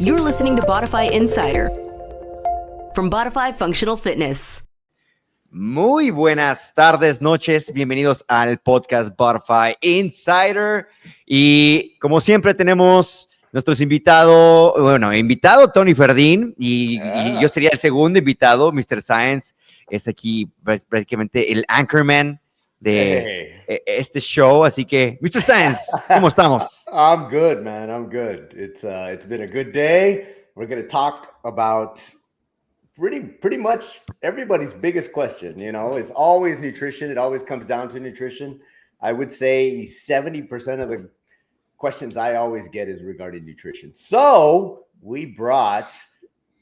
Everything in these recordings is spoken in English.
You're listening to Bodify Insider from Bodify Functional Fitness. Muy buenas tardes, noches. Bienvenidos al podcast Bodify Insider. Y como siempre tenemos nuestros invitado Tony Ferdin y yo sería el segundo invitado. Mr. Science es aquí prácticamente el anchorman de este show. Así que, Mr. Science, ¿cómo estamos? I'm good, man. I'm good. It's been a good day. We're going to talk about pretty much everybody's biggest question, is always nutrition. It always comes down to nutrition. I would say 70% of the questions I always get is regarding nutrition. So we brought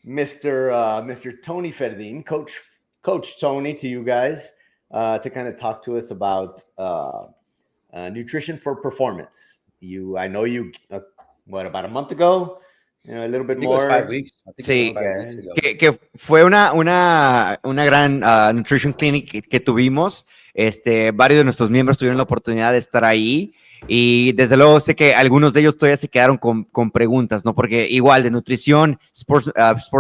Mr. Tony Ferdin, Coach Tony, to you guys to kind of talk to us about nutrition for performance. I know you, about a month ago? A little bit more. 5 weeks. Sí, que fue una gran nutrition clinic que tuvimos. Varios de nuestros miembros tuvieron la oportunidad de estar ahí y desde luego sé que algunos de ellos todavía se quedaron con preguntas, ¿no? Porque igual de nutrición, sports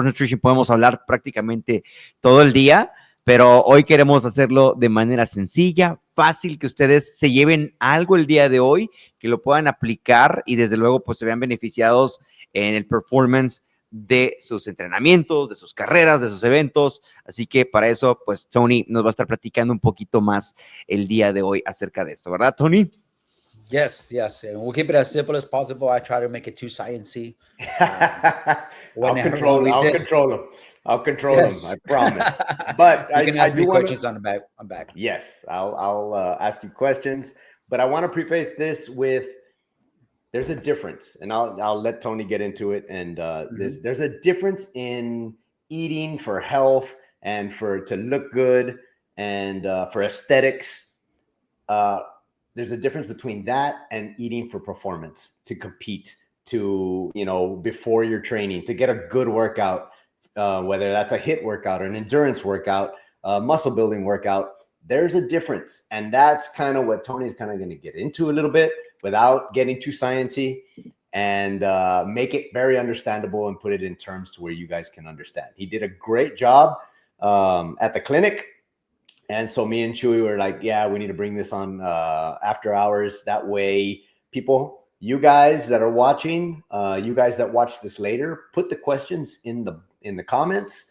nutrition podemos hablar prácticamente todo el día, pero hoy queremos hacerlo de manera sencilla, fácil, que ustedes se lleven algo el día de hoy, que lo puedan aplicar y desde luego pues se vean beneficiados en el performance de sus entrenamientos, de sus carreras, de sus eventos. Así que para eso, pues Tony nos va a estar platicando un poquito más el día de hoy acerca de esto, ¿verdad, Tony? Yes. And we'll keep it as simple as possible. I try to make it too sciencey. I'll control him. I promise. But you can ask me questions on the back. Yes, I'll ask you questions. But I want to preface this with there's a difference, and I'll let Tony get into it. And there's a difference in eating for health and to look good and for aesthetics. There's a difference between that and eating for performance, to compete, to, before your training, to get a good workout, whether that's a HIIT workout or an endurance workout, muscle building workout. There's a difference. And that's kind of what Tony's kind of going to get into a little bit without getting too sciencey, and make it very understandable and put it in terms to where you guys can understand. He did a great job at the clinic. And so me and Chuy were like, yeah, we need to bring this on after hours. That way people, you guys that are watching, you guys that watch this later, put the questions in the comments.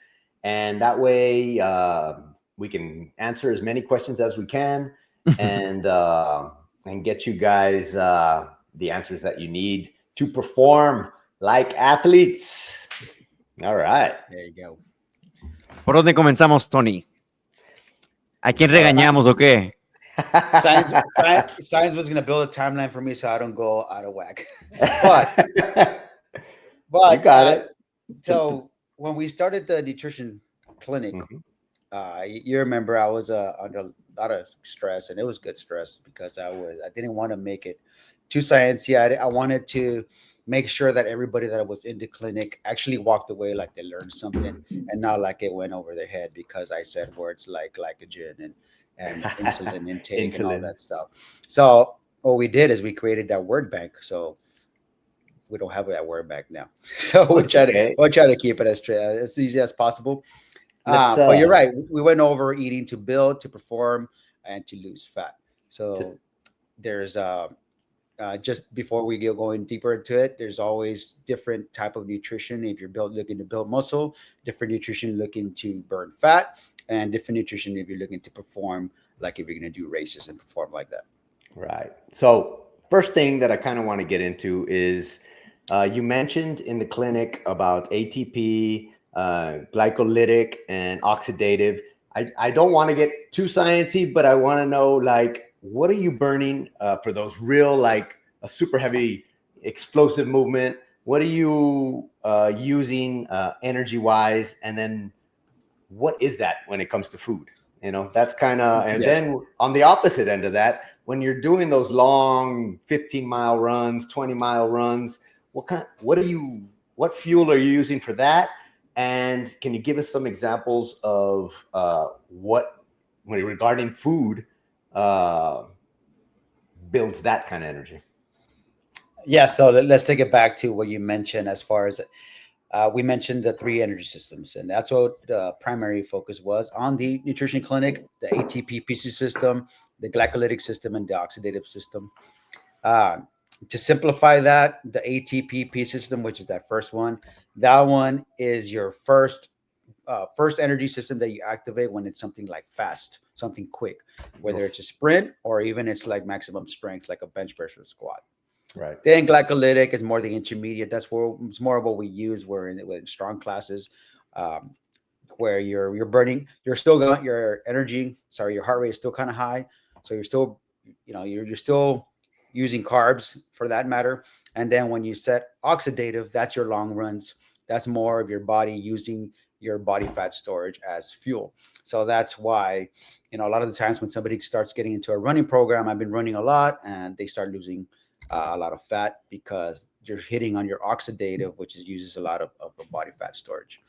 And that way we can answer as many questions as we can and get you guys the answers that you need to perform like athletes. All right. There you go. ¿Por dónde comenzamos, Tony? ¿A quién regañamos o qué? Science was going to build a timeline for me so I don't go out of whack. But you got it. So when we started the nutrition clinic, you remember I was under a lot of stress, and it was good stress because I didn't want to make it too sciencey. I wanted to make sure that everybody that was in the clinic actually walked away like they learned something, and not like it went over their head because I said words like glycogen and insulin intake and all that stuff. So what we did is we created that word bank. So we don't have that word bank now. So we'll try to keep it as easy as possible. But you're right. We went over eating to build, to perform, and to lose fat. So there's just before we get going deeper into it, there's always different type of nutrition. If you're looking to build muscle, different nutrition looking to burn fat, and different nutrition if you're looking to perform, like if you're going to do races and perform like that. Right. So first thing that I kind of want to get into is you mentioned in the clinic about ATP, glycolytic, and oxidative. I don't want to get too sciencey, but I want to know, like, what are you burning for those real, like a super heavy explosive movement? What are you using energy wise? And then what is that when it comes to food? That's kind of, and then on the opposite end of that, when you're doing those long 15-mile runs, 20-mile runs, what fuel are you using for that? And can you give us some examples of regarding food, builds that kind of energy? Yeah, so let's take it back to what you mentioned as far as we mentioned the 3 energy systems, and that's what the primary focus was on the nutrition clinic: the ATP PC system, the glycolytic system, and the oxidative system. Uh, to simplify that, the ATP system, which is that first one, that one is your first energy system that you activate when it's something like fast, something quick, whether it's a sprint or even it's like maximum strength, like a bench press or squat. Right. Then glycolytic is more the intermediate. That's where it's more of what we use. We're in with strong classes, um, where you're burning, you're still going, your energy, sorry, your heart rate is still kind of high, so you're still, you're still using carbs for that matter. And then when you set oxidative, that's your long runs. That's more of your body using your body fat storage as fuel. So that's why, a lot of the times when somebody starts getting into a running program, I've been running a lot, and they start losing a lot of fat because you're hitting on your oxidative, which uses a lot of body fat storage.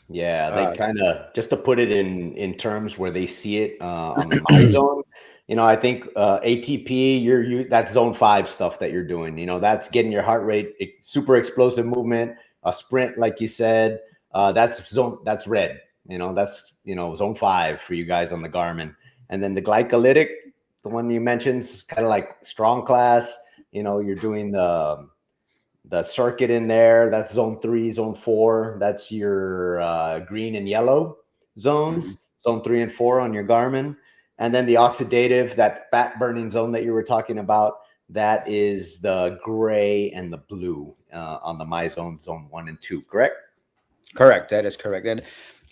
Yeah, they kind of, just to put it in terms where they see it on the my zone. I think ATP, that's zone 5 stuff that you're doing. That's getting your heart rate, super explosive movement, a sprint, like you said. That's red. That's zone 5 for you guys on the Garmin. And then the glycolytic, the one you mentioned, is kind of like strong class. You're doing the circuit in there. That's zone 3, zone 4. That's your green and yellow zones, zone 3 and 4 on your Garmin. And then the oxidative, that fat burning zone that you were talking about, that is the gray and the blue on the MyZone, zone 1 and 2, correct? Correct. That is correct. And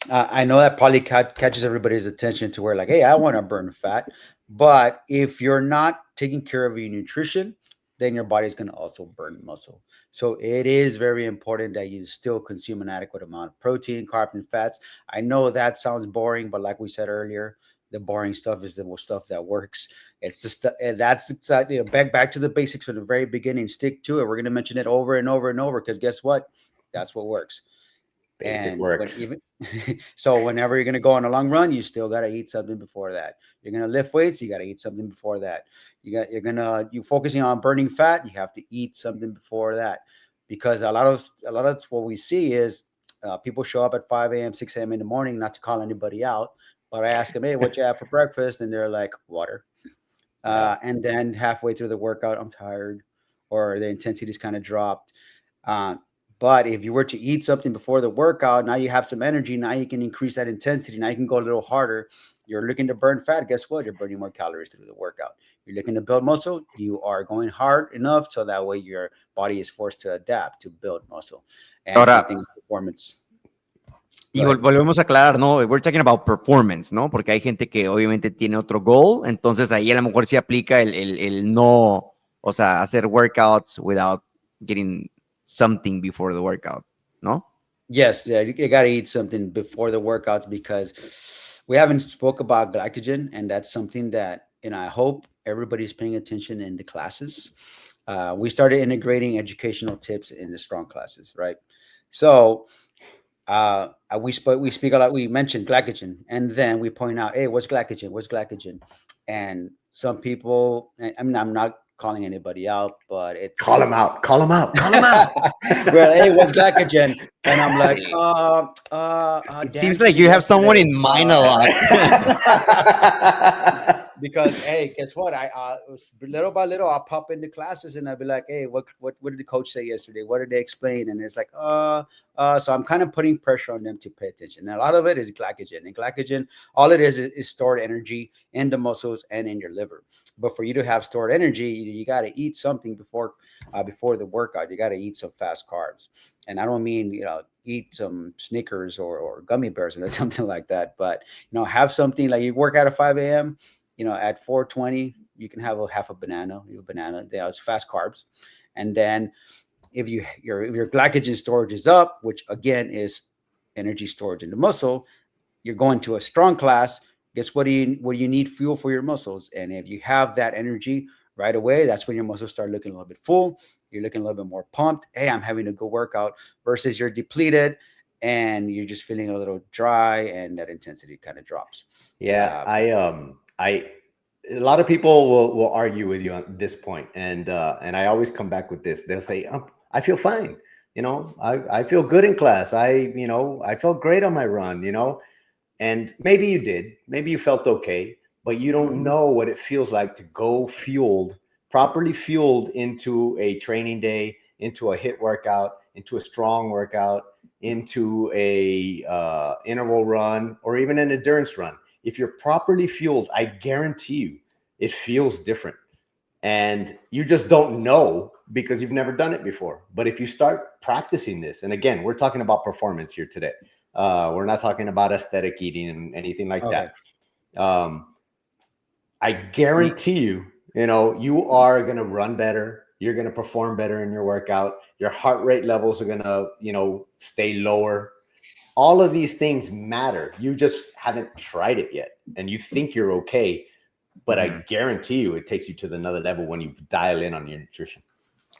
I know that probably catches everybody's attention to where, like, hey, I want to burn fat. But if you're not taking care of your nutrition, then your body's going to also burn muscle. So it is very important that you still consume an adequate amount of protein, carbs, and fats. I know that sounds boring, but like we said earlier, the boring stuff is the stuff that works. It's just that's exactly, back to the basics from the very beginning. Stick to it. We're going to mention it over and over and over because guess what? That's what works. Basic And works. So whenever you're going to go on a long run, you still got to eat something before that. You're going to lift weights, you got to eat something before that. You're focusing on burning fat, you have to eat something before that, because a lot of what we see is people show up at 5 a.m., 6 a.m. in the morning, not to call anybody out, but I ask them, hey, what you have for breakfast? And they're like, water. And then halfway through the workout, I'm tired, or the intensity's kind of dropped. Uh, but if you were to eat something before the workout, now you have some energy. Now you can increase that intensity. Now you can go a little harder. You're looking to burn fat. Guess what? You're burning more calories through the workout. You're looking to build muscle. You are going hard enough so that way your body is forced to adapt to build muscle. And Ahora, same thing with performance. y volvemos a aclarar, ¿no? We're talking about performance, ¿no? Porque hay gente que obviamente tiene otro goal, entonces ahí a lo mejor sí aplica el no, o sea, hacer workouts without getting something before the workout, ¿no? Yes, yeah, you got to eat something before the workouts because we haven't spoke about glycogen, and that's something that I hope everybody's paying attention in the classes. We started integrating educational tips in the strong classes, right? So we speak a lot. We mentioned glycogen, and then we point out, hey, what's glycogen? What's glycogen? And some people, I mean, I'm not calling anybody out, but it's call them out. Well, hey, what's glycogen? And I'm like, it seems like you have someone in mind a lot. Because hey, guess what? I little by little, I'll pop into classes and I'll be like, hey, what did the coach say yesterday? What did they explain? And it's like, so I'm kind of putting pressure on them to pay attention. And a lot of it is glycogen. And glycogen, all it is stored energy in the muscles and in your liver. But for you to have stored energy, you got to eat something before the workout. You got to eat some fast carbs. And I don't mean, eat some Snickers or gummy bears or something like that. But, have something like you work out at 5 a.m., at 4:20, you can have half a banana. It's fast carbs. And then if your glycogen storage is up, which again is energy storage in the muscle, you're going to a strong class. Guess what do you need? Fuel for your muscles. And if you have that energy right away, that's when your muscles start looking a little bit full. You're looking a little bit more pumped. Hey, I'm having a good workout, versus you're depleted and you're just feeling a little dry and that intensity kind of drops. Yeah, a lot of people will argue with you on this point, and I always come back with this. They'll say, I feel fine. I feel good in class. I felt great on my run, and maybe you did, maybe you felt okay, but you don't know what it feels like to go properly fueled into a training day, into a HIIT workout, into a strong workout, into a interval run, or even an endurance run. If you're properly fueled, I guarantee you it feels different. And you just don't know because you've never done it before. But if you start practicing this, and again, we're talking about performance here today. We're not talking about aesthetic eating and anything like that. I guarantee you, you are going to run better. You're going to perform better in your workout. Your heart rate levels are going to, stay lower. All of these things matter. You just haven't tried it yet. And you think you're okay. But I guarantee you it takes you to another level when you dial in on your nutrition.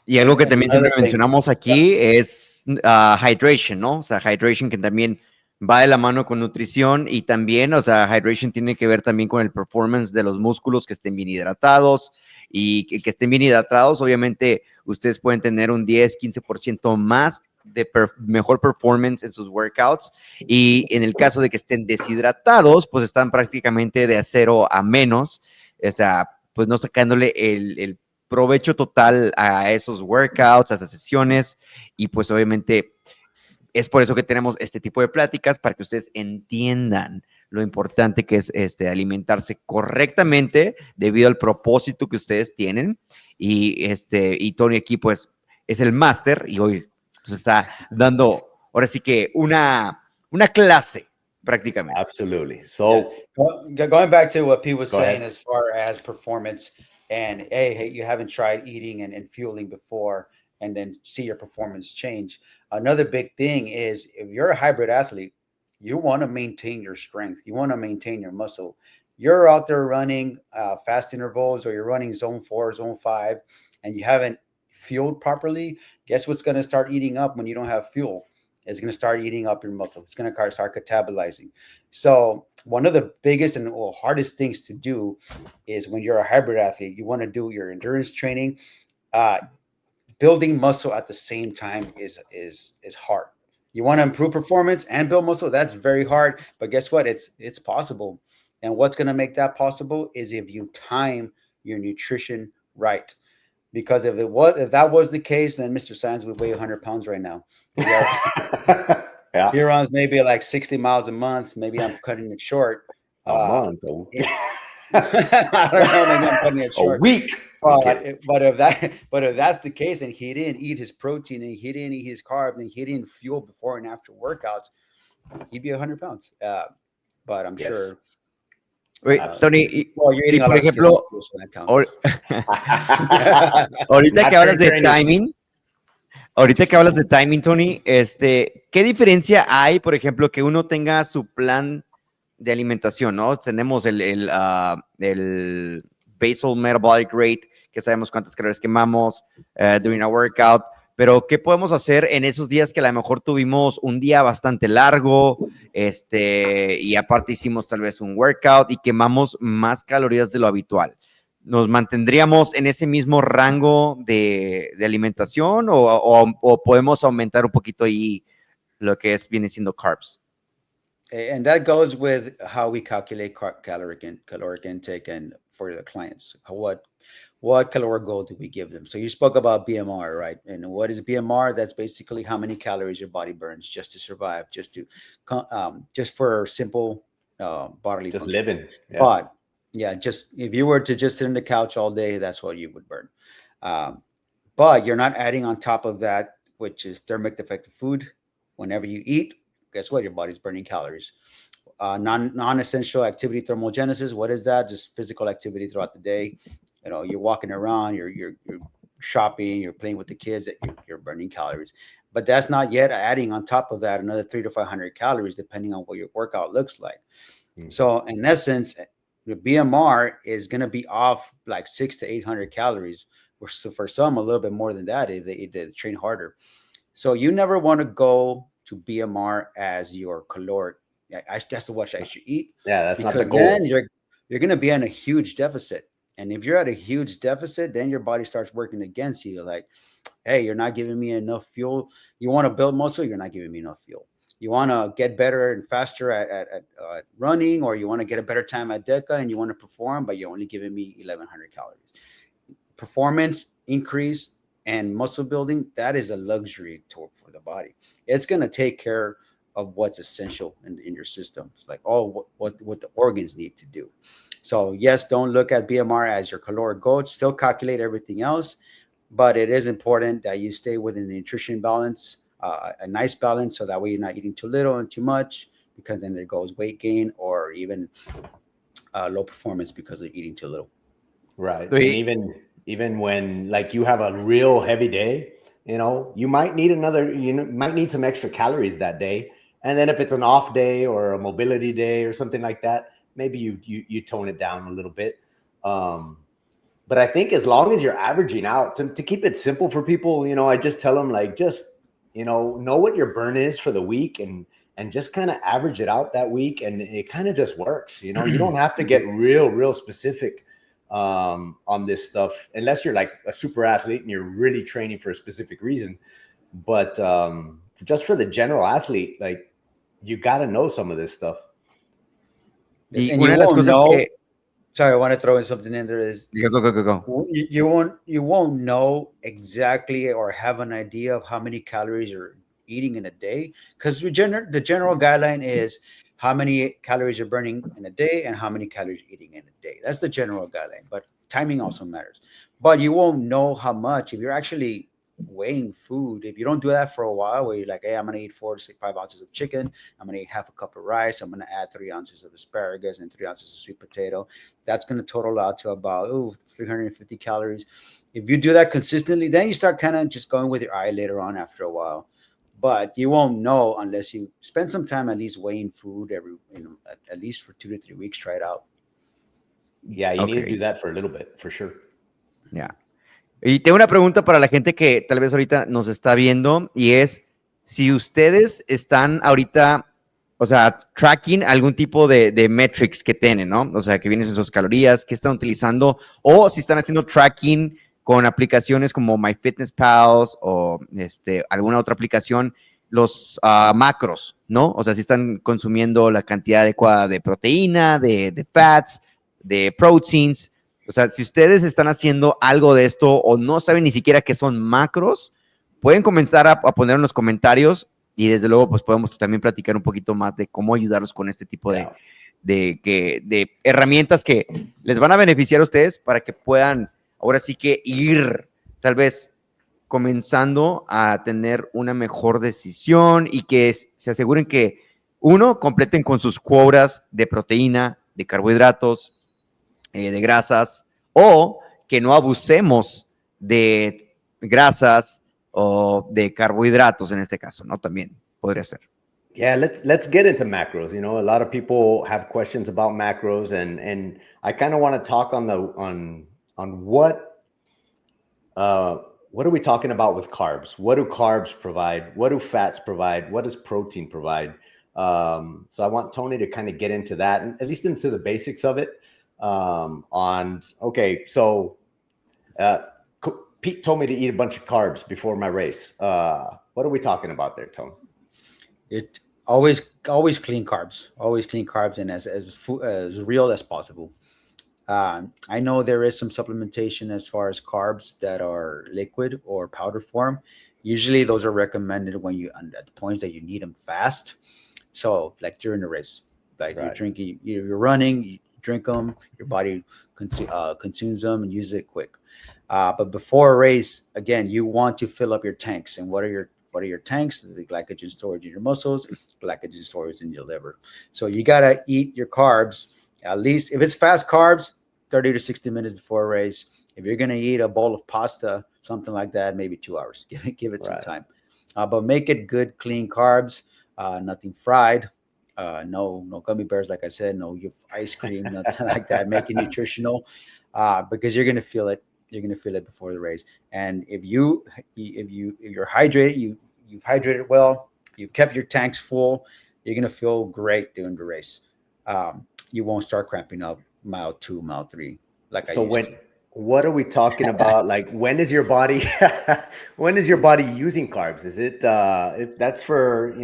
Y algo que también siempre mencionamos aquí es hydration, ¿no? O sea, hydration que también va de la mano con nutrición y también, o sea, hydration tiene que ver también con el performance de los músculos, que estén bien hidratados y que estén bien hidratados. Obviamente, ustedes pueden tener un 10, 15% más de mejor performance en sus workouts, y en el caso de que estén deshidratados, pues están prácticamente de 0 a menos, o sea, pues no sacándole el provecho total a esos workouts, a esas sesiones, y pues obviamente es por eso que tenemos este tipo de pláticas, para que ustedes entiendan lo importante que es alimentarse correctamente debido al propósito que ustedes tienen, y Tony aquí pues es el máster y hoy nos está dando ahora sí que una clase prácticamente. Absolutely. So going back to what Pete was saying as far as performance, and hey, you haven't tried eating and fueling before and then see your performance change. Another big thing is, if you're a hybrid athlete, you want to maintain your strength. You want to maintain your muscle. You're out there running fast intervals, or you're running zone 4, zone 5, and you haven't fueled properly. Guess what's going to start eating up when you don't have fuel? It's going to start eating up your muscle. It's going to start catabolizing. So one of the biggest and hardest things to do is, when you're a hybrid athlete, you want to do your endurance training. Building muscle at the same time is hard. You want to improve performance and build muscle. That's very hard. But guess what? It's possible. And what's going to make that possible is if you time your nutrition right. Because if that was the case, then Mr. Sands would weigh 100 pounds right now. He runs maybe like 60 miles a month. Maybe I'm cutting it short. A month. I don't know. Maybe I'm cutting it short. A week. But if that's the case, and he didn't eat his protein, and he didn't eat his carbs, and he didn't fuel before and after workouts, he'd be 100 pounds. But I'm sure. Wait, Tony, well, you're eating por ejemplo, ahorita que hablas de timing, Tony, ¿qué diferencia hay, por ejemplo, que uno tenga su plan de alimentación, ¿no? Tenemos el basal metabolic rate, que sabemos cuántas calorías quemamos during a workout, pero ¿qué podemos hacer en esos días que a lo mejor tuvimos un día bastante largo, y aparte hicimos tal vez un workout y quemamos más calorías de lo habitual? ¿Nos mantendríamos en ese mismo rango de alimentación o podemos aumentar un poquito ahí lo que viene siendo carbs? And that goes with how we calculate caloric intake and for the clients. What caloric goal do we give them? So you spoke about BMR, right? And what is BMR? That's basically how many calories your body burns just to survive, just for simple bodily just functions. Living. Yeah. But yeah, just if you were to just sit on the couch all day, that's what you would burn. But you're not adding on top of that, which is thermic defective food. Whenever you eat, guess what? Your body's burning calories. Non-essential activity thermogenesis. What is that? Just physical activity throughout the day. You're walking around, you're shopping, you're playing with the kids, that you're burning calories. But that's not yet adding on top of that another 300 to 500 calories, depending on what your workout looks like. So in essence, your BMR is going to be off like 600 to 800 calories, or for some a little bit more than that if they train harder. So you never want to go to BMR as your caloric. That's what I should eat. Yeah, that's not the goal. Then you're going to be in a huge deficit. And if you're at a huge deficit, then your body starts working against you. Like, hey, you're not giving me enough fuel. You want to build muscle, you're not giving me enough fuel. You want to get better and faster at running, or you want to get a better time at DECA and you want to perform, but you're only giving me 1,100 calories. Performance increase and muscle building, that is a luxury for the body. It's going to take care of what's essential in your system, like what the organs need to do. So yes, don't look at BMR as your caloric goal. Still calculate everything else, but it is important that you stay within the nutrition balance, a nice balance, so that way you're not eating too little and too much, because then there goes weight gain or even low performance because of eating too little. Right. And even when like you have a real heavy day, you might need some extra calories that day. And then if it's an off day or a mobility day or something like that, maybe you tone it down a little bit. But I think as long as you're averaging out, to keep it simple for people, I just tell them like, just, know what your burn is for the week and just kind of average it out that week. And it kind of just works. You don't have to get real specific on this stuff, unless you're like a super athlete and you're really training for a specific reason. But just for the general athlete, like, you got to know some of this stuff. And you won't know. Sorry, I want to throw in something in there. Go. You won't know exactly or have an idea of how many calories you're eating in a day, because the general guideline is how many calories you're burning in a day and how many calories you're eating in a day. That's the general guideline, but timing also matters. But you won't know how much if you're actually weighing food. If you don't do that for a while, where you're like, hey, I'm going to eat 4 to 5 ounces of chicken, I'm going to eat half a cup of rice, I'm going to add 3 ounces of asparagus and 3 ounces of sweet potato, that's going to total out to about 350 calories. If you do that consistently, then you start kind of just going with your eye later on after a while. But you won't know unless you spend some time at least weighing food at least for 2 to 3 weeks. Try it out. Yeah, you need to do that for a little bit, for sure. Yeah. Y tengo una pregunta para la gente que tal vez ahorita nos está viendo, y es si ustedes están ahorita, o sea, tracking algún tipo de metrics que tienen, ¿no? O sea, que vienen en sus calorías, que están utilizando, o si están haciendo tracking con aplicaciones como MyFitnessPal o alguna otra aplicación, los macros, ¿no? O sea, si están consumiendo la cantidad adecuada de proteína, de fats, de proteins. O sea, si ustedes están haciendo algo de esto o no saben ni siquiera qué son macros, pueden comenzar a poner en los comentarios, y desde luego pues podemos también platicar un poquito más de cómo ayudarlos con este tipo de herramientas que les van a beneficiar a ustedes para que puedan ahora sí que ir tal vez comenzando a tener una mejor decisión, y que se aseguren que, uno, completen con sus cuotas de proteína, de carbohidratos, de grasas, o que no abusemos de grasas o de carbohidratos en este caso, ¿no? También podría ser. Yeah, let's get into macros. A lot of people have questions about macros, and I kind of want to talk on what are we talking about with carbs? What do carbs provide? What do fats provide? What does protein provide? So I want Tony to kind of get into that, and at least into the basics of it. So Pete told me to eat a bunch of carbs before my race. What are we talking about there, Tony? It always clean carbs, and as real as possible. I know there is some supplementation as far as carbs that are liquid or powder form. Usually those are recommended when at the points that you need them fast. So like during the race, like right. You're running, you drink them, your body consumes them and uses it quick. But before a race, again, you want to fill up your tanks. And what are your tanks? The glycogen storage in your muscles, glycogen storage in your liver. So you got to eat your carbs, at least if it's fast carbs, 30 to 60 minutes before a race. If you're going to eat a bowl of pasta, something like that, maybe 2 hours. Give it some time. But make it good, clean carbs, nothing fried. No gummy bears, like I said, no ice cream, nothing like that. Make it nutritional, because you're gonna feel it. You're gonna feel it before the race. And if you're hydrated, you've hydrated well, you've kept your tanks full, you're gonna feel great during the race. You won't start cramping up mile 2, mile 3. Like So I used to. what are we talking about? Like, when is your body when is your body using carbs? Is it that's for,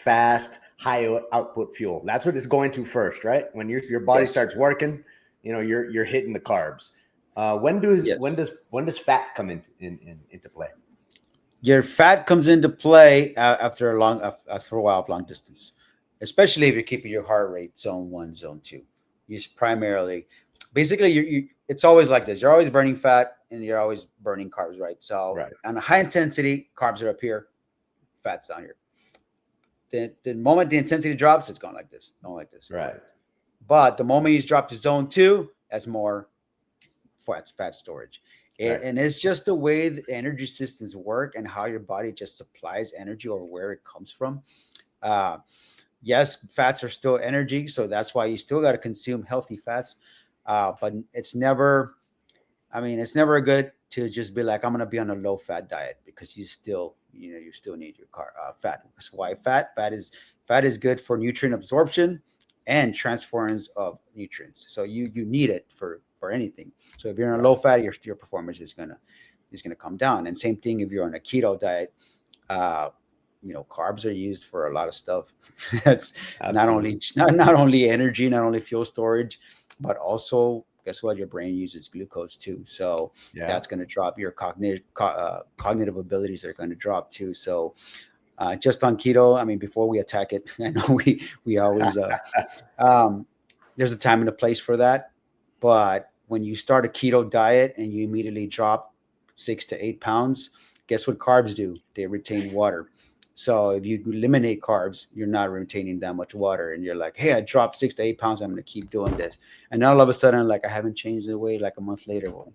fast, high output fuel. That's what it's going to first, right? When your body Yes. starts working, you're hitting the carbs. When does fat come into play? Your fat comes into play after a while of long distance, especially if you're keeping your heart rate zone 1, zone 2. Use primarily, basically, it's always like this. You're always burning fat and you're always burning carbs, right? So Right. on a high intensity, carbs are up here, fat's down here. The moment the intensity drops, it's going like this, not like this. Right. But the moment you drop to zone 2, that's more fat storage. Right. And it's just the way the energy systems work and how your body just supplies energy or where it comes from. Yes, fats are still energy, so that's why you still got to consume healthy fats. But it's never good to just be like, I'm going to be on a low fat diet, because you still need your fat. That's why fat is good for nutrient absorption and transference of nutrients. So you need it for anything. So if you're on a low fat, your performance is gonna come down. And same thing if you're on a keto diet. Carbs are used for a lot of stuff. That's not only energy, not only fuel storage, but also, guess what? Your brain uses glucose too. So that's going to drop your cognitive abilities are going to drop too. So just on keto, I mean, before we attack it, I know we always there's a time and a place for that. But when you start a keto diet and you immediately drop 6 to 8 pounds, guess what carbs do? They retain water. So if you eliminate carbs, you're not retaining that much water. And you're like, hey, I dropped 6 to 8 pounds. I'm going to keep doing this. And now all of a sudden, like, I haven't changed the weight like a month later. Well,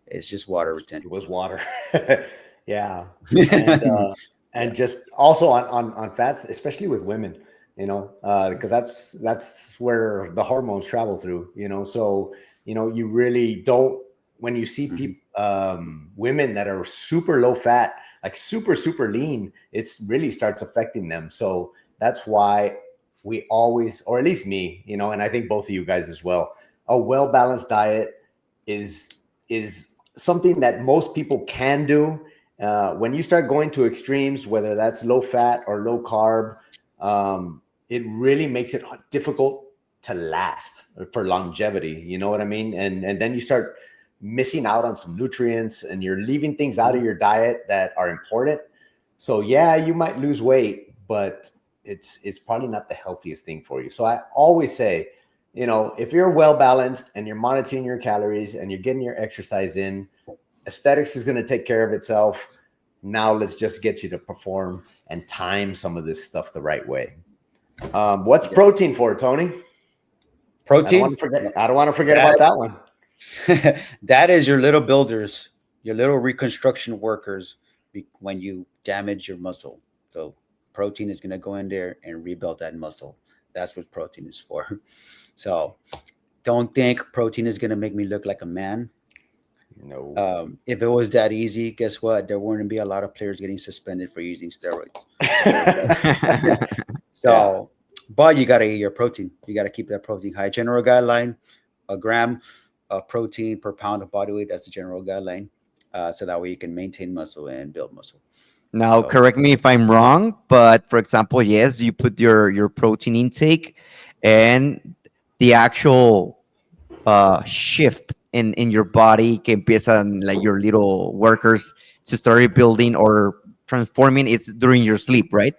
it's just water retention. It was water. Yeah. And just also on fats, especially with women, because that's where the hormones travel through, so, you really don't, when you see people, women that are super low fat, like super, super lean, it's really starts affecting them. So that's why we always, or at least me, and I think both of you guys as well, a well-balanced diet is something that most people can do. When you start going to extremes, whether that's low fat or low carb, it really makes it difficult to last for longevity. You know what I mean? And then you start missing out on some nutrients, and you're leaving things out of your diet that are important. So yeah, you might lose weight, but it's probably not the healthiest thing for you. So I always say, if you're well balanced and you're monitoring your calories and you're getting your exercise in, aesthetics is going to take care of itself. Now let's just get you to perform and time some of this stuff the right way. What's protein for, Tony? Protein? I don't want to forget about that one. That is your little builders, your little reconstruction workers when you damage your muscle. So protein is going to go in there and rebuild that muscle. That's what protein is for. So don't think protein is going to make me look like a man. No. If it was that easy, guess what? There wouldn't be a lot of players getting suspended for using steroids. But you got to eat your protein. You got to keep that protein high. General guideline, a gram of protein per pound of body weight. That's the general guideline. So that way you can maintain muscle and build muscle. Now, correct me if I'm wrong, but for example, yes, you put your protein intake, and the actual shift in your body que empiezan like your little workers to start rebuilding or transforming, it's during your sleep, right?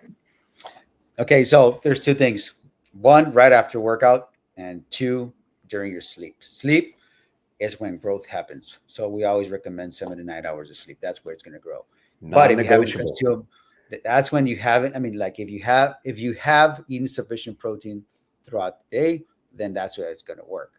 Okay, so there's two things. One, right after workout, and two, during your sleep. Sleep is when growth happens. So we always recommend 7 to 9 hours of sleep. That's where it's going to grow. But if you haven't consumed, that's when you haven't. I mean, like if you have eaten sufficient protein throughout the day, then that's where it's going to work.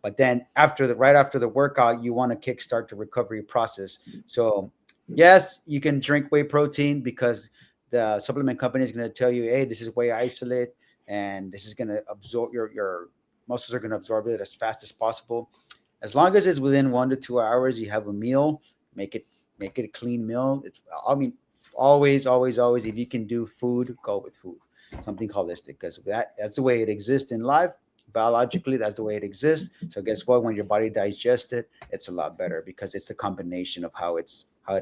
But then right after the workout, you want to kickstart the recovery process. So yes, you can drink whey protein because the supplement company is going to tell you, hey, this is whey isolate, and this is going to absorb your muscles are going to absorb it as fast as possible. As long as it's within 1 to 2 hours, you have a meal, make it a clean meal. Always, if you can do food, go with food, something holistic, because that's the way it exists in life. biologically, that's the way it exists. So guess what? When your body digests it, it's a lot better because it's the combination of how it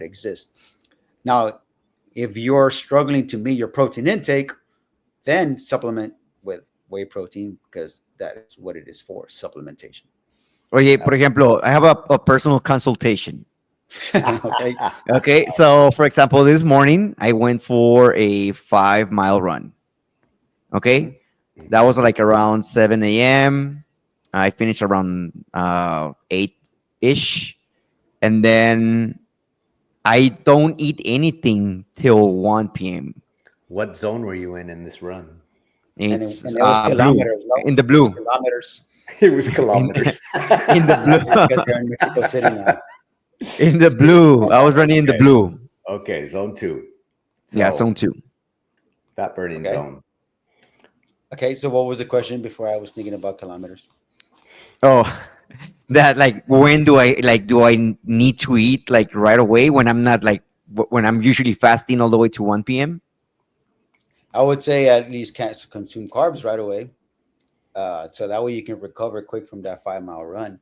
exists. Now, if you're struggling to meet your protein intake, then supplement with whey protein because that is what it is for, supplementation. Oye, por ejemplo, I have a personal consultation. Okay. Okay, so for example, this morning I went for a 5-mile run. Okay, that was like around 7 a.m. I finished around 8-ish, and then I don't eat anything till 1 p.m. What zone were you in this run? It's and it was blue, kilometers, no? in the It was blue, kilometers. It was kilometers. in the blue, Because you're in Mexico City now. in the blue. I was running in the Okay. blue. Okay, zone 2. So, Yeah, zone 2. fat burning Okay. zone. Okay, so what was the question before I was thinking about kilometers? Oh, that like when do I need to eat like right away when I'm not like when I'm usually fasting all the way to 1 p.m. I would say at least can't consume carbs right away. So that way you can recover quick from that 5-mile run.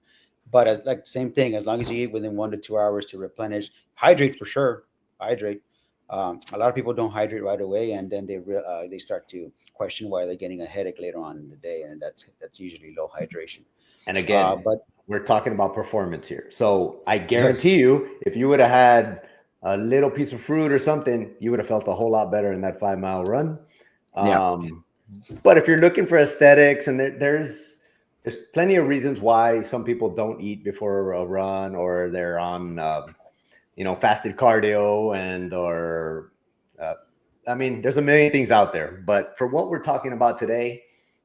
But as like same thing, as long as you eat within 1 to 2 hours to replenish, hydrate for sure. Hydrate. A lot of people don't hydrate right away, and then they start to question why they're getting a headache later on in the day, and that's usually low hydration. And again, But we're talking about performance here. So I guarantee you, if you would have had a little piece of fruit or something, you would have felt a whole lot better in that 5-mile run. Yeah. But if you're looking for aesthetics, and there's plenty of reasons why some people don't eat before a run, or they're on fasted cardio, I mean, there's a million things out there. But for what we're talking about today,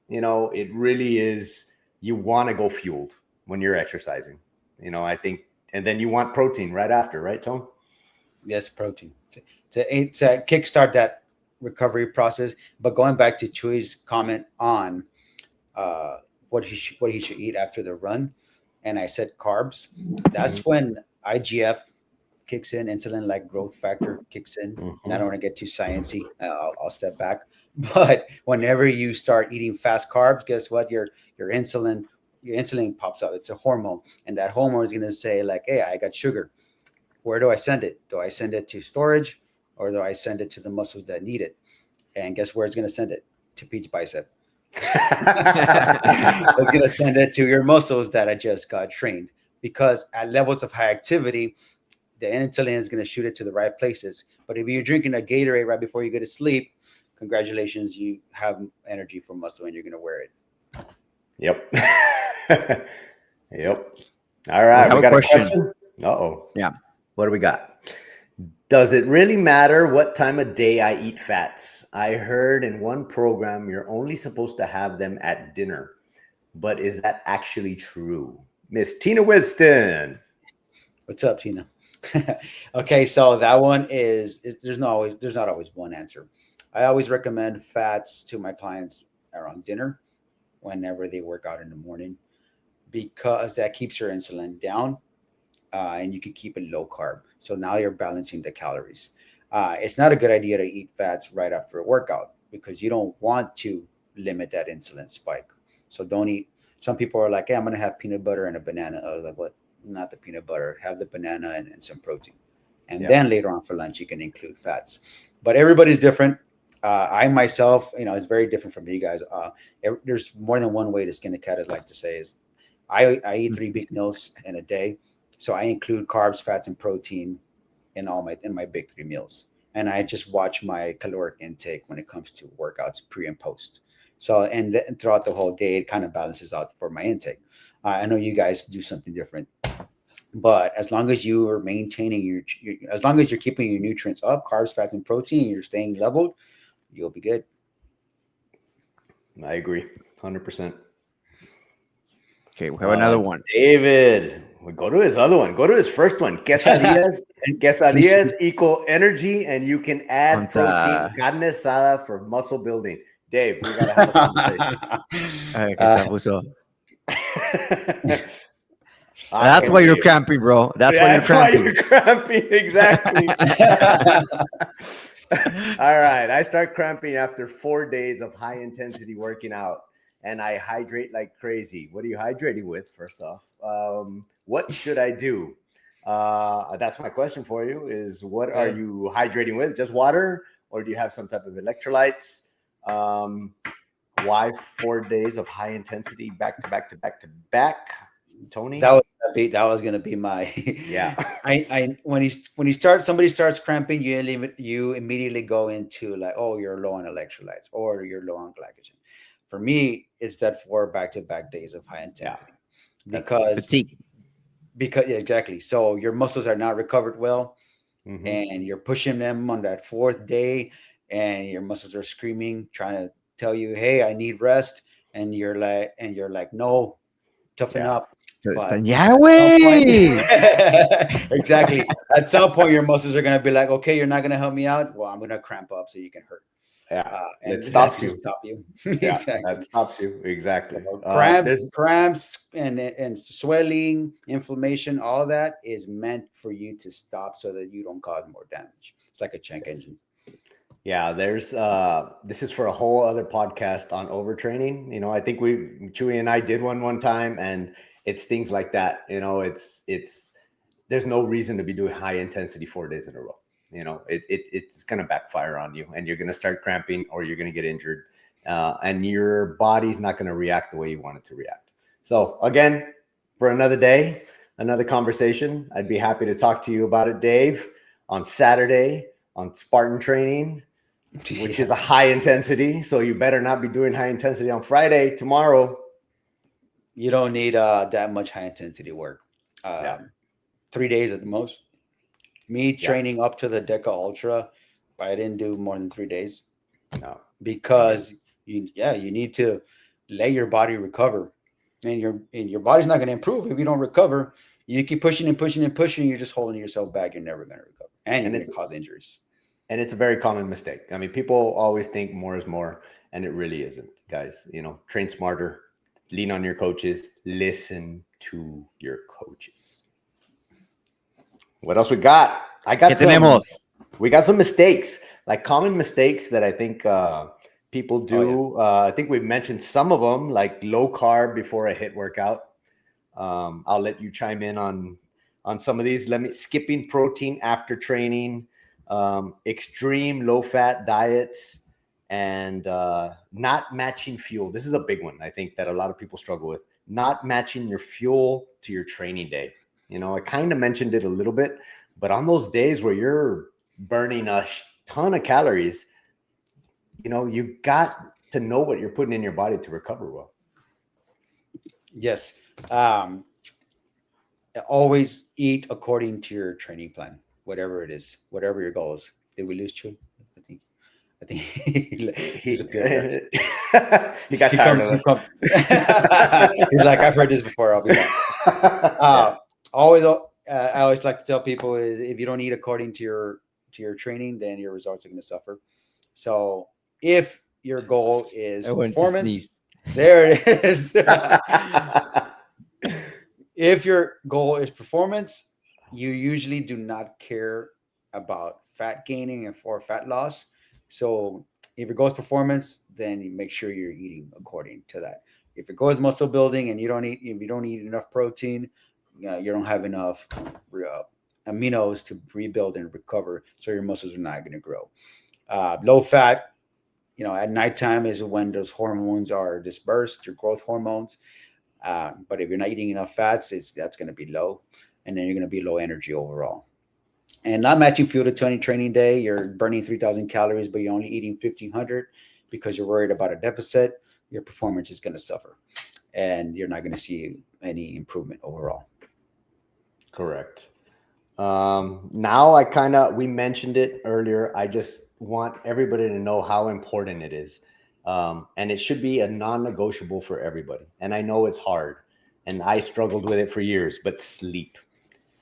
it really is, you want to go fueled when you're exercising, I think, and then you want protein right after, right, Tone? yes, protein to kickstart that recovery process. But going back to Chuy's comment on what he should eat after the run, and I said carbs. That's when IGF kicks in, insulin like growth factor kicks in. And I don't want to get too sciencey. I'll step back. But whenever you start eating fast carbs, guess what? Your insulin pops out. It's a hormone, and that hormone is going to say like, "Hey, I got sugar. Where do I send it? Do I send it to storage, or do I send it to the muscles that need it?" And guess where it's going to send it? To Pete's bicep. It's going to send it to your muscles that I just got trained, because at levels of high activity, the insulin is going to shoot it to the right places. But if you're drinking a Gatorade right before you go to sleep, congratulations, you have energy for muscle and you're going to wear it. Yep. Yep. All right. We got a question. Uh-oh. Yeah. What do we got? Does it really matter what time of day I eat fats? I heard in one program you're only supposed to have them at dinner. But is that actually true? Miss Tina Winston. What's up, Tina? Okay, so that one is there's not always one answer. I always recommend fats to my clients around dinner, whenever they work out in the morning, because that keeps your insulin down, and you can keep it low carb. So now you're balancing the calories. It's not a good idea to eat fats right after a workout, because you don't want to limit that insulin spike. So don't eat. Some people are like, "Hey, I'm going to have peanut butter and a banana." I was like, "What? Not the peanut butter. Have the banana and some protein." And then later on for lunch, you can include fats. But everybody's different. I myself, it's very different from you guys. There's more than one way to skin a cat, as I like to say. Is I eat 3 big meals in a day. So I include carbs, fats, and protein in my big 3 meals. And I just watch my caloric intake when it comes to workouts pre and post. So, and throughout the whole day, it kind of balances out for my intake. I know you guys do something different, but as long as you are maintaining as long as you're keeping your nutrients up, carbs, fats, and protein, you're staying leveled, you'll be good. I agree, 100%. Okay, we have another one. David, we go to his other one. Go to his first one. Quesadillas equal energy, and you can add protein. Carne asada for muscle building. Dave, we gotta have a conversation. That's why you're cramping, bro. That's why you're cramping. Exactly. All right. I start cramping after 4 days of high intensity working out. and I hydrate like crazy. What are you hydrating with, first off? What should I do? That's my question for you is what are you hydrating with? Just water, or do you have some type of electrolytes? Why 4 days of high intensity back to back to back to back? Tony? That was gonna be my yeah. I when somebody starts cramping, you immediately go into like, oh, you're low on electrolytes or you're low on glycogen. For me, it's that 4 back-to-back days of high intensity. Because exactly. So your muscles are not recovered well, and you're pushing them on that 4th day, and your muscles are screaming, trying to tell you, hey, I need rest, and you're like, no, toughen up. But exactly. At some point, your muscles are gonna be like, okay, you're not gonna help me out. Well, I'm gonna cramp up so you can hurt. And it stops you. Stop you. Exactly. That stops you. Exactly. Cramps and swelling, inflammation, all that is meant for you to stop so that you don't cause more damage. It's like a check engine. Yeah, there's this is for a whole other podcast on overtraining. You know, I think Chuy and I did one time, and it's things like that. You know, it's there's no reason to be doing high intensity 4 days in a row. You know, it's going to backfire on you, and you're going to start cramping, or you're going to get injured, and your body's not going to react the way you want it to react. So again, for another day, another conversation, I'd be happy to talk to you about it, Dave, on Saturday on Spartan training, which is a high intensity. So you better not be doing high intensity on Friday, tomorrow. You don't need that much high intensity work. 3 days at the most. Me training up to the Deca Ultra, I didn't do more than 3 days. No, because you need to let your body recover, and your body's not going to improve if you don't recover. You keep pushing and pushing and pushing. You're just holding yourself back. You're never going to recover, and you're going to cause injuries. And it's a very common mistake. I mean, people always think more is more, and it really isn't, guys. You know, train smarter, lean on your coaches, listen to your coaches. What else we got? We got some mistakes, like common mistakes that I think people do. I think we've mentioned some of them, like low carb before a HIIT workout. I'll let you chime in on some of these. Skipping protein after training, extreme low fat diets, and not matching fuel. This is a big one, I think, that a lot of people struggle with. Not matching your fuel to your training day. You know, I kind of mentioned it a little bit, but on those days where you're burning a ton of calories, you know, you got to know what you're putting in your body to recover well. Yes. Always eat according to your training plan, whatever it is, whatever your goal is. Did we lose Chuy? I think he's appeared. He got tired of us. He's like, I've heard this before. I'll be back. I always like to tell people is if you don't eat according to your training, then your results are going to suffer. So if your goal is performance, there it is. If your goal is performance, you usually do not care about fat gaining or fat loss. So if your goal is performance, then you make sure you're eating according to that. If your goal is muscle building and you don't eat enough protein, you don't have enough aminos to rebuild and recover, so your muscles are not going to grow. Low fat, at nighttime is when those hormones are dispersed, your growth hormones. But if you're not eating enough fats, that's going to be low, and then you're going to be low energy overall. And not matching fuel to 20 training day, you're burning 3,000 calories, but you're only eating 1,500 because you're worried about a deficit. Your performance is going to suffer, and you're not going to see any improvement overall. Correct. Now we mentioned it earlier. I just want everybody to know how important it is. And it should be a non-negotiable for everybody. And I know it's hard, and I struggled with it for years, but sleep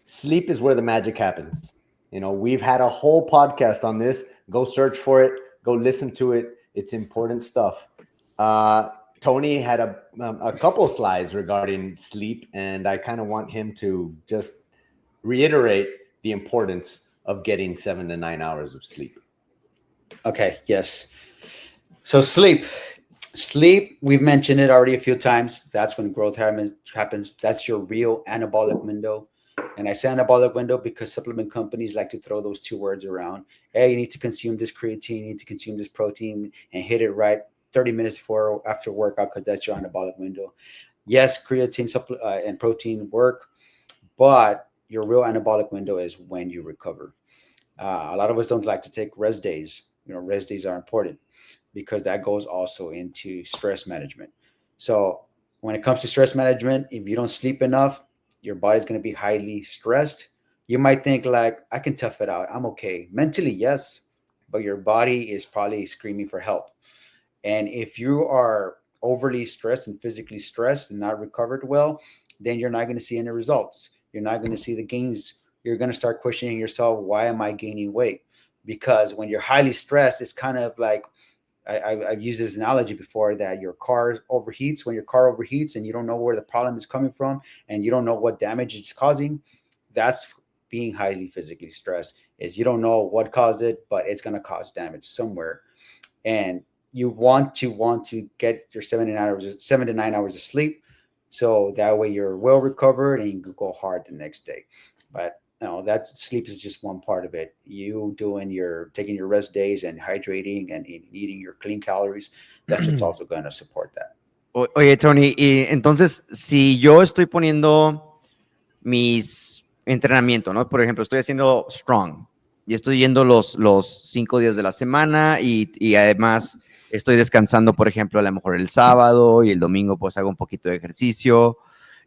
is where the magic happens. We've had a whole podcast on this. Go search for it. Go listen to it. It's important stuff. Tony had a couple slides regarding sleep, and I kind of want him to just reiterate the importance of getting 7 to 9 hours of sleep. Okay. Yes. So sleep, Sleep, we've mentioned it already a few times. That's when growth happens. That's your real anabolic window. And I say anabolic window because supplement companies like to throw those two words around. Hey, you need to consume this creatine, you need to consume this protein and hit it right 30 minutes before or after workout because that's your anabolic window. Yes, creatine and protein work, but your real anabolic window is when you recover. A lot of us don't like to take rest days. Rest days are important because that goes also into stress management. So when it comes to stress management, if you don't sleep enough, your body's going to be highly stressed. You might think like, I can tough it out. I'm okay. Mentally, yes, but your body is probably screaming for help. And if you are overly stressed and physically stressed and not recovered well, then you're not going to see any results. You're not going to see the gains. You're going to start questioning yourself, why am I gaining weight? Because when you're highly stressed, it's kind of like, I've used this analogy before that your car overheats. When your car overheats and you don't know where the problem is coming from and you don't know what damage it's causing, that's being highly physically stressed. Is you don't know what caused it, but it's going to cause damage somewhere. And you want to get your 7 to 9 hours of sleep, so that way you're well recovered and you can go hard the next day. But that sleep is just one part of it. You taking your rest days and hydrating and eating your clean calories, that's what's also going to support that. Oye, Tony, y entonces, si yo estoy poniendo mis entrenamiento, ¿no? Por ejemplo, estoy haciendo strong y estoy yendo los 5 días de la semana y además estoy descansando, por ejemplo, a lo mejor el sábado y el domingo pues hago un poquito de ejercicio,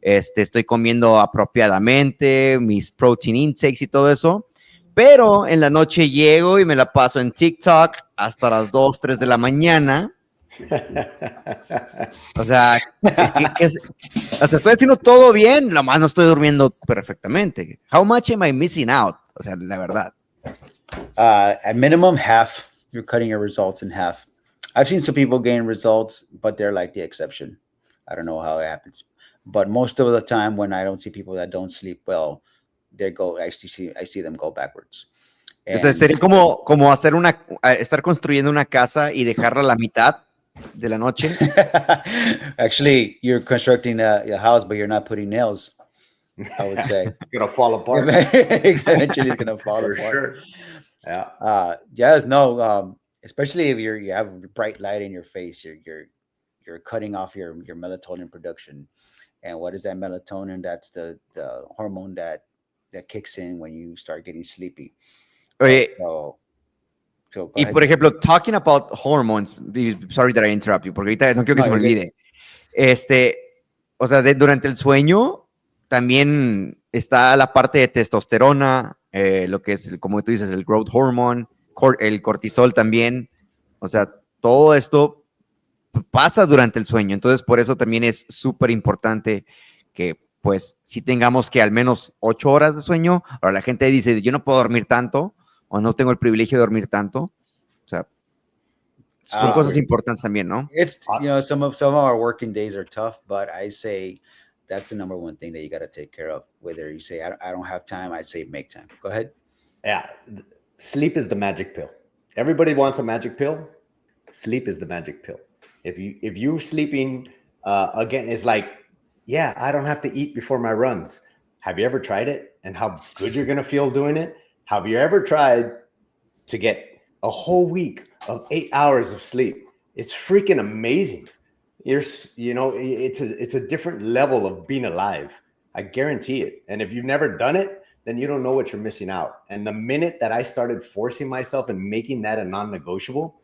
estoy comiendo apropiadamente, mis protein intakes y todo eso, pero en la noche llego y me la paso en TikTok hasta las 2, 3 de la mañana. O sea, estoy haciendo todo bien, nomás no estoy durmiendo perfectamente. How much am I missing out? O sea, la verdad. At minimum, half. You're cutting your results in half. I've seen some people gain results, but they're like the exception. I don't know how it happens. But most of the time when I don't see people that don't sleep well, I see them go backwards. And o sea, sería como hacer estar construyendo una casa y dejarla a la mitad de la noche. Actually, you're constructing a house, but you're not putting nails, I would say. It's going to fall apart. Eventually, it's going to fall For apart. Sure. Yeah. Yes, no. Especially if you have bright light in your face, you're cutting off your melatonin production. And what is that melatonin? That's the hormone that kicks in when you start getting sleepy. Oye, y ahead. por ejemplo, talking about hormones, sorry that I interrupt you, porque ahorita no quiero que se me olvide. O sea, durante el sueño también está la parte de testosterona, lo que es, como tú dices, el growth hormone, el cortisol también. O sea, todo esto pasa durante el sueño. Entonces, por eso también es súper importante que, pues, si tengamos que al menos 8 horas de sueño. Ahora la gente dice, yo no puedo dormir tanto, o no tengo el privilegio de dormir tanto. O sea, son cosas importantes también, ¿no? It's, some of our working days are tough, but I say that's the number one thing that you got to take care of. Whether you say, I don't have time, I say make time. Go ahead. Yeah. Sleep is the magic pill. Everybody wants a magic pill. Sleep is the magic pill. If you're sleeping, again, it's like, yeah, I don't have to eat before my runs. Have you ever tried it? And how good you're going to feel doing it? Have you ever tried to get a whole week of 8 hours of sleep? It's freaking amazing. It's a different level of being alive. I guarantee it. And if you've never done it, then you don't know what you're missing out. And the minute that I started forcing myself and making that a non-negotiable,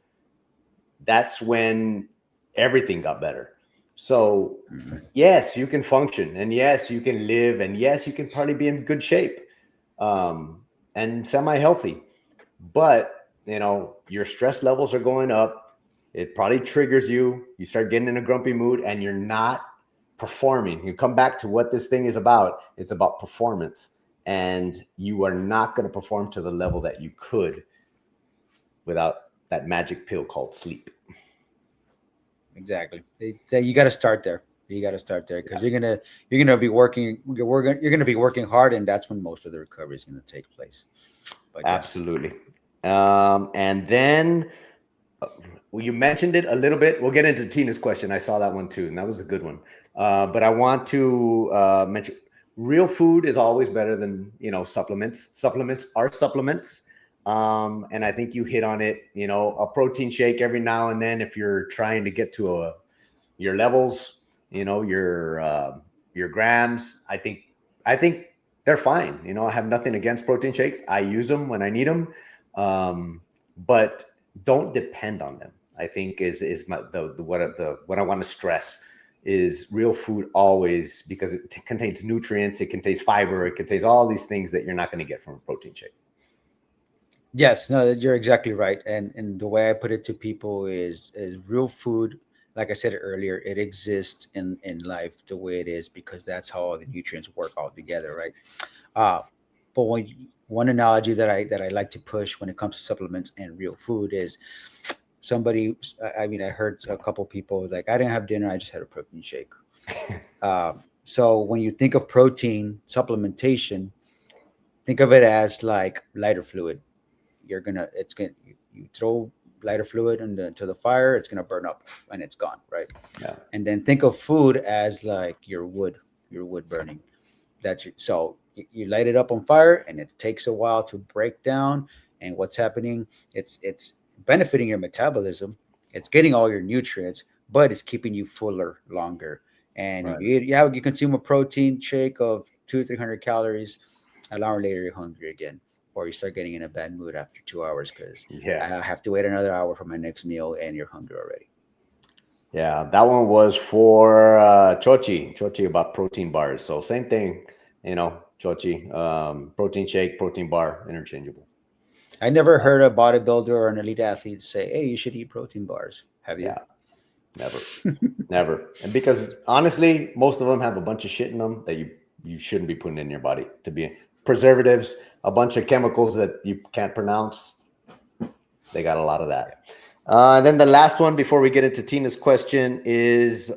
that's when everything got better. So yes, you can function, and yes, you can live, and yes, you can probably be in good shape, and semi-healthy, but your stress levels are going up. It probably triggers you. You start getting in a grumpy mood and you're not performing. You come back to what this thing is about. It's about performance, and you are not going to perform to the level that you could without that magic pill called sleep. Exactly. You got to start there. You got to start there because you're gonna be working. You're gonna be working hard, and that's when most of the recovery is going to take place. But absolutely. And then Well, you mentioned it a little bit. We'll get into Tina's question. I saw that one too, and that was a good one. But I want to mention real food is always better than, supplements. Supplements are supplements. And I think you hit on it, a protein shake every now and then, if you're trying to get to your levels, your grams, I think they're fine. I have nothing against protein shakes. I use them when I need them. But don't depend on them. I think is what I want to stress is real food always, because it contains nutrients, it contains fiber, it contains all these things that you're not going to get from a protein shake. Yes, no, you're exactly right. And the way I put it to people is real food. Like I said earlier, it exists in life the way it is because that's how all the nutrients work all together, right? But one analogy that I like to push when it comes to supplements and real food is I heard a couple people like, I didn't have dinner, I just had a protein shake. So when you think of protein supplementation, think of it as like lighter fluid. You throw lighter fluid into the fire, it's going to burn up and it's gone, right? Yeah. And then think of food as like your wood burning. So you light it up on fire and it takes a while to break down. And what's happening, it's benefiting your metabolism, it's getting all your nutrients, but it's keeping you fuller longer. And Right. you consume a protein shake of 200-300 calories, an hour later you're hungry again, or you start getting in a bad mood after 2 hours because I have to wait another hour for my next meal and you're hungry already. Yeah, that one was for Chochi about protein bars. So same thing, Chochi, protein shake, protein bar, interchangeable. I never heard a bodybuilder or an elite athlete say, "Hey, you should eat protein bars." Have you? Yeah, never, never. And because honestly, most of them have a bunch of shit in them that you shouldn't be putting in your body. To be preservatives, a bunch of chemicals that you can't pronounce. They got a lot of that. And then the last one before we get into Tina's question is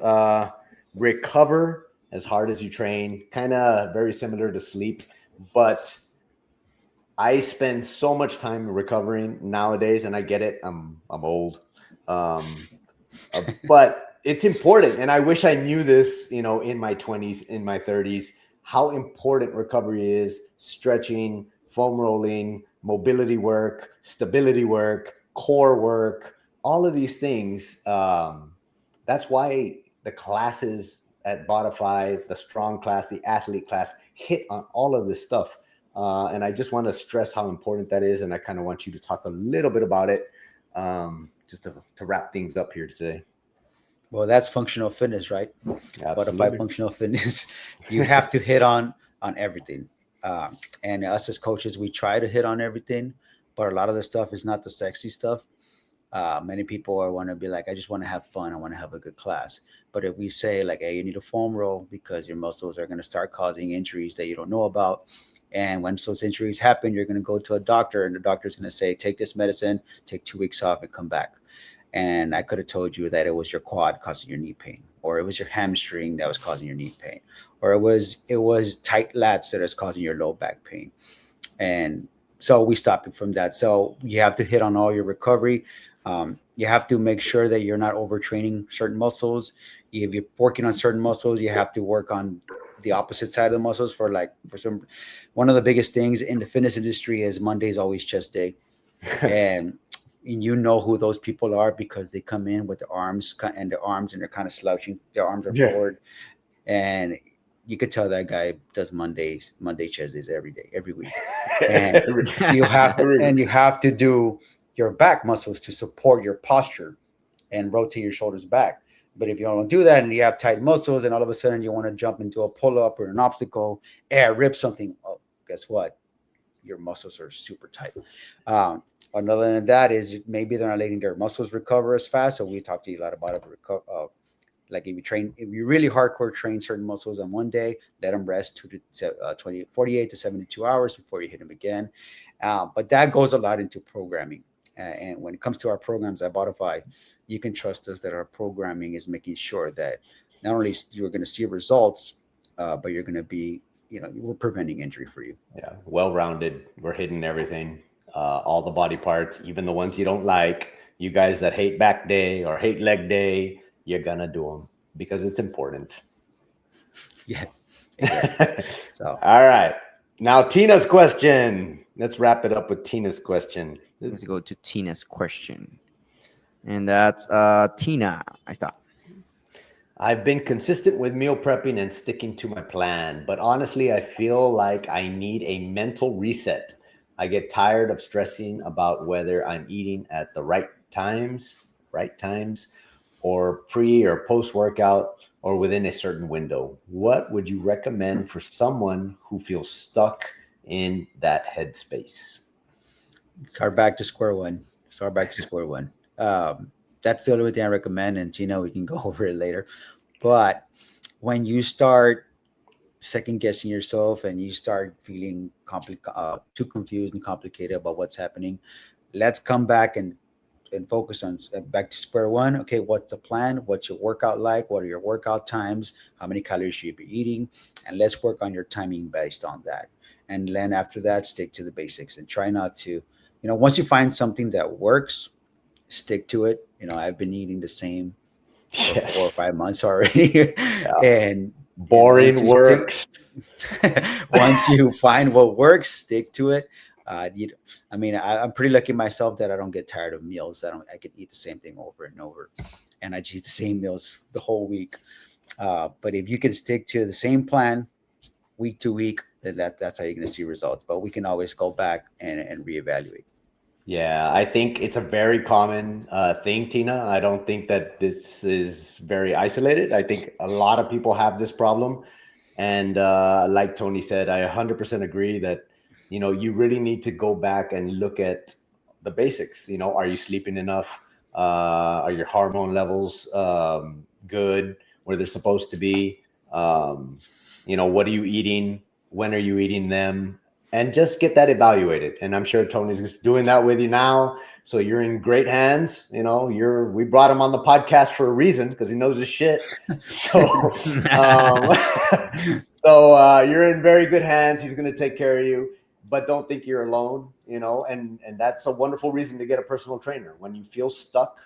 recover as hard as you train. Kind of very similar to sleep, but I spend so much time recovering nowadays, and I get it. I'm old, but it's important. And I wish I knew this, in my 20s, in my 30s, how important recovery is. Stretching, foam rolling, mobility work, stability work, core work, all of these things. That's why the classes at Bodify, the strong class, the athlete class, hit on all of this stuff. And I just want to stress how important that is. And I kind of want you to talk a little bit about it, just to wrap things up here today. Well, that's functional fitness, right? Absolutely. Bodify functional fitness. You have to hit on everything. And us as coaches, we try to hit on everything, but a lot of the stuff is not the sexy stuff. Many people want to be like, I just want to have fun. I want to have a good class. But if we say like, hey, you need a foam roll because your muscles are going to start causing injuries that you don't know about. And when those injuries happen, you're going to go to a doctor and the doctor's going to say, take this medicine, take 2 weeks off and come back. And I could have told you that it was your quad causing your knee pain, or it was your hamstring that was causing your knee pain, or it was tight lats that is causing your low back pain. And so we stopped it from that. So you have to hit on all your recovery. You have to make sure that you're not overtraining certain muscles. If you're working on certain muscles, you have to work on the opposite side of the muscles. One of the biggest things in the fitness industry is Monday is always chest day. And you know who those people are because they come in with their arms and they're kind of slouching. Their arms are forward. And you could tell that guy does Monday chest days every day, every week. And you have to do your back muscles to support your posture and rotate your shoulders back. But if you don't do that and you have tight muscles and all of a sudden you want to jump into a pull-up or an obstacle, rip something, oh, guess what? Your muscles are super tight. Another than that is maybe they're not letting their muscles recover as fast. So we talked to you a lot about it. Like if you really hardcore train certain muscles on one day, let them rest 48 to 72 hours before you hit them again. But that goes a lot into programming. And when it comes to our programs at Bodify, you can trust us that our programming is making sure that not only you're going to see results, but you're going to be, we're preventing injury for you. Yeah, well-rounded. We're hitting everything, all the body parts, even the ones you don't like. You guys that hate back day or hate leg day, you're going to do them because it's important. Yeah. Exactly. So, all right. Now, Tina's question. Let's wrap it up with Tina's question. Let's go to Tina's question. And that's Tina. I stop. I've been consistent with meal prepping and sticking to my plan, but honestly, I feel like I need a mental reset. I get tired of stressing about whether I'm eating at the right times, or pre or post workout, or within a certain window. What would you recommend for someone who feels stuck in that headspace? start back to square one. That's the only thing I recommend. And Tina, we can go over it later. But when you start second guessing yourself and you start feeling too confused and complicated about what's happening, let's come back and focus on back to square one. Okay, what's the plan? What's your workout like? What are your workout times? How many calories should you be eating? And let's work on your timing based on that. And then after that, stick to the basics and try not to, once you find something that works, stick to it. I've been eating the same for 4 or 5 months already. And boring works. Once you find what works, stick to it. I'm pretty lucky myself that I don't get tired of meals. I can eat the same thing over and over, and I eat the same meals the whole week. But if you can stick to the same plan week to week, then that's how you're going to see results. But we can always go back and reevaluate. Yeah, I think it's a very common thing, Tina. I don't think that this is very isolated. I think a lot of people have this problem. And like Tony said, I 100% agree that, you really need to go back and look at the basics. Are you sleeping enough? Are your hormone levels good where they're supposed to be? What are you eating? When are you eating them? And just get that evaluated. And I'm sure Tony's just doing that with you now. So you're in great hands. We brought him on the podcast for a reason because he knows his shit. So, you're in very good hands. He's going to take care of you, but don't think you're alone, and that's a wonderful reason to get a personal trainer. When you feel stuck,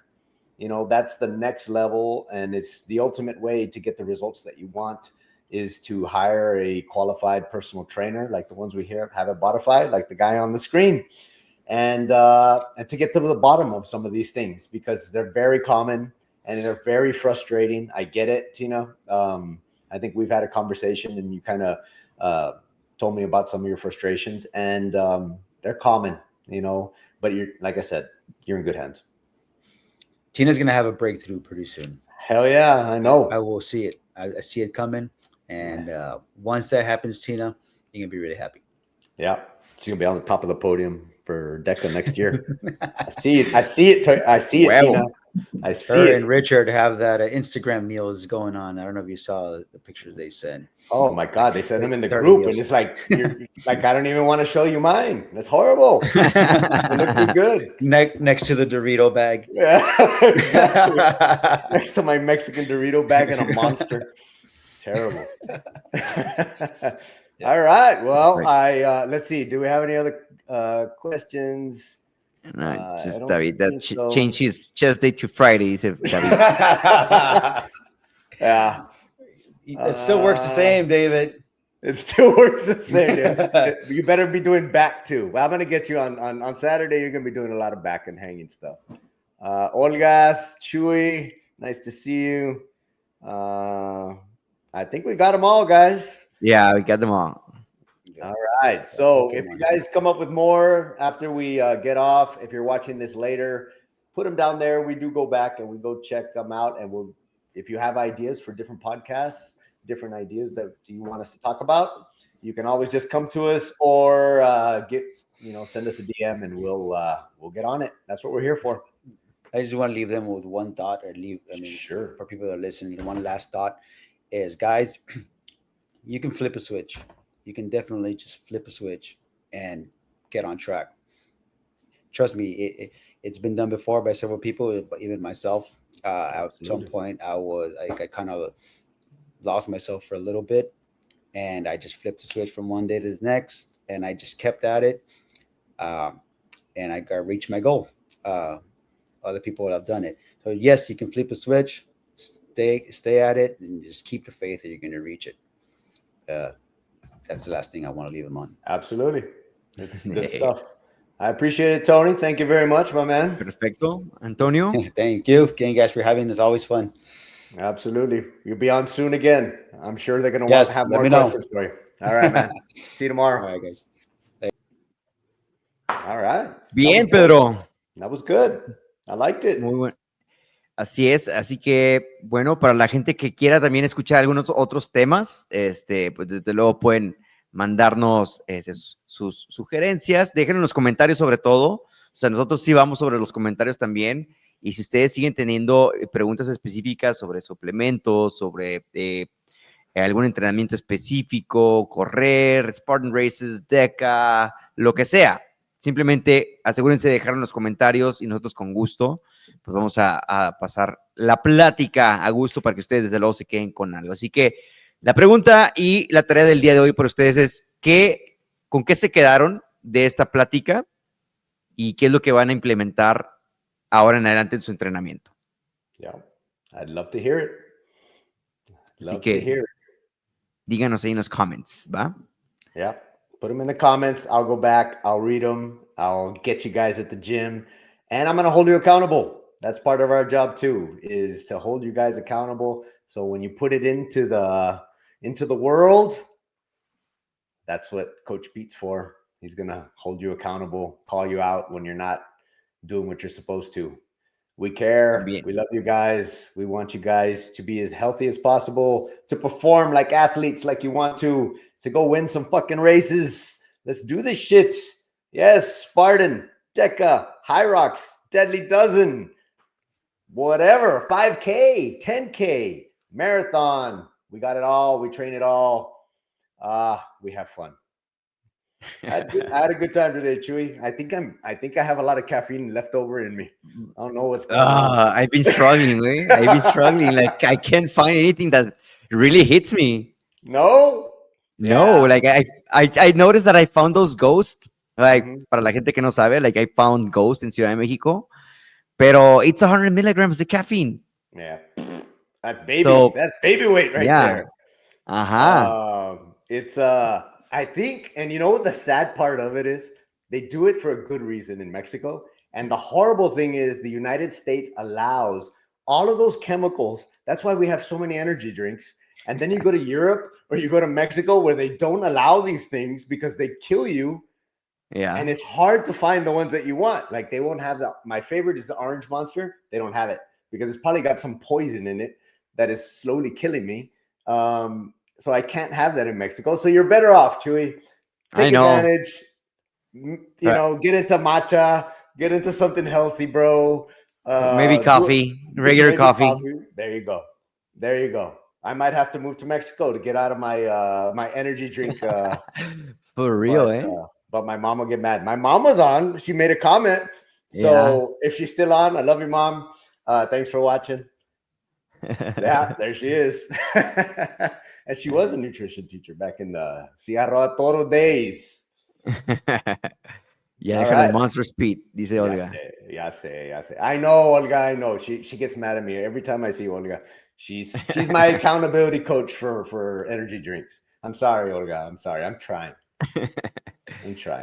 that's the next level. And it's the ultimate way to get the results that you want is to hire a qualified personal trainer like the ones we have at Bodify, like the guy on the screen, and to get to the bottom of some of these things because they're very common and they're very frustrating. I get it, Tina. I think we've had a conversation and you kind of told me about some of your frustrations, and they're common, but you're, like I said, you're in good hands. Tina's going to have a breakthrough pretty soon. Hell yeah, I know. I will see it. I see it coming. And once that happens, Tina, you're going to be really happy. Yeah. She's going to be on the top of the podium for DECA next year. I see it, Tina. I see Her it. and Richard have that Instagram meals going on. I don't know if you saw the pictures they sent. Oh my God, they sent them in the group, and it's like, like I don't even want to show you mine. That's horrible. They look too good. Next to the Dorito bag. Yeah, exactly. Next to my Mexican Dorito bag and a Monster. Terrible. All right. Well, let's see. Do we have any other questions? No, just David that changed his chest day to Friday. David. Yeah. It still works the same, David. It still works the same. You better be doing back too. Well, I'm going to get you on Saturday. You're going to be doing a lot of back and hanging stuff. Olgas, Chuy, nice to see you. I think we got them all, guys. Yeah, we got them all. All right. So if you guys come up with more after we get off, if you're watching this later, put them down there. We do go back and we go check them out. And if you have ideas for different podcasts, different ideas that you want us to talk about, you can always just come to us or send us a DM and we'll get on it. That's what we're here for. I just want to leave them with one thought, Sure. For people that are listening, one last thought is, guys, you can flip a switch. You can definitely just flip a switch and get on track. Trust me, it's been done before by several people, even myself. At some point, I kind of lost myself for a little bit, and I just flipped the switch from one day to the next, and I just kept at it, and I reached my goal. other people that have done it. So yes, you can flip a switch, stay at it, and just keep the faith that you're going to reach it. That's the last thing I want to leave them on. Absolutely. It's good stuff. I appreciate it, Tony. Thank you very much, my man. Perfecto. Antonio. Thank you. Again, guys, for having this. Always fun. Absolutely. You'll be on soon again. I'm sure they're going to have more questions for you. All right, man. See you tomorrow. All right, guys. All right. Bien, Pedro. That was good. I liked it. Muy bueno. Así es, así que bueno, para la gente que quiera también escuchar algunos otros temas, pues desde luego pueden mandarnos sus sugerencias, déjenlo en los comentarios sobre todo, o sea, nosotros sí vamos sobre los comentarios también, y si ustedes siguen teniendo preguntas específicas sobre suplementos, sobre algún entrenamiento específico, correr, Spartan Races, DECA, lo que sea, simplemente asegúrense de dejarlo en los comentarios y nosotros con gusto pues vamos a pasar la plática a gusto para que ustedes desde luego se queden con algo. Así que la pregunta y la tarea del día de hoy por ustedes es ¿con qué se quedaron de esta plática y qué es lo que van a implementar ahora en adelante en su entrenamiento? Yeah, I'd love to hear it. Así que díganos ahí en los comments, ¿va? Yeah, put them in the comments. I'll go back. I'll read them. I'll get you guys at the gym. And I'm going to hold you accountable. That's part of our job too, is to hold you guys accountable. So when you put it into the world, that's what Coach Pete's for. He's going to hold you accountable, call you out when you're not doing what you're supposed to. We care. Bien. We love you guys. We want you guys to be as healthy as possible, to perform like athletes, like you want to go win some fucking races. Let's do this shit. Yes, Spartan, DECA, High Rocks, Deadly Dozen, whatever, 5K, 10K, marathon. We got it all. We train it all. We have fun. I had a good time today, Chuy. I think I have a lot of caffeine left over in me. I don't know what's going on. I've been struggling, eh? I've been struggling. Like I can't find anything that really hits me. No, like I noticed that I found those ghosts. Like para la gente que no sabe, like I found ghost in Ciudad de Mexico, pero it's 100 milligrams of caffeine. Yeah, that's baby weight right there. It's I think, and you know what the sad part of it is? They do it for a good reason in Mexico. And the horrible thing is the United States allows all of those chemicals. That's why we have so many energy drinks. And then you go to Europe or you go to Mexico where they don't allow these things because they kill you. Yeah. And it's hard to find the ones that you want. Like they won't have that. My favorite is the Orange Monster. They don't have it because it's probably got some poison in it that is slowly killing me. So I can't have that in Mexico. So you're better off, Chuy. Take advantage. You know, get into matcha. Get into something healthy, bro. Maybe coffee, regular coffee. There you go. There you go. I might have to move to Mexico to get out of my my energy drink. For real, But my mom will get mad. My mom was on. She made a comment. So if she's still on, I love you, Mom. Thanks for watching. Yeah, there she is. And she was a nutrition teacher back in the Cigarro a Toro days. Yeah, right. Monster Speed, dice Olga. Ya sé. I know, Olga. I know. She gets mad at me every time I see Olga. She's my accountability coach for energy drinks. I'm sorry, Olga. I'm sorry. I'm trying.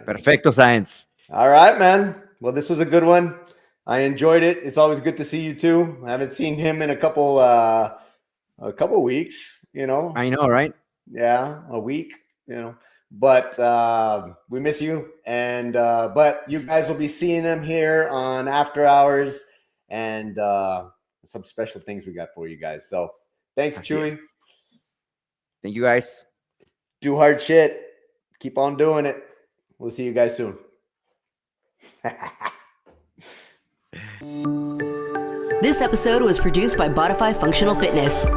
Perfecto, Science. All right, man. Well, this was a good one. I enjoyed it. It's always good to see you too. I haven't seen him in a couple weeks. You know. I know, right? Yeah, a week. You know. But we miss you, and but you guys will be seeing them here on After Hours, and some special things we got for you guys. So thanks, Chuy. Thank you, guys. Do hard shit. Keep on doing it. We'll see you guys soon. This episode was produced by Bodify Functional Fitness.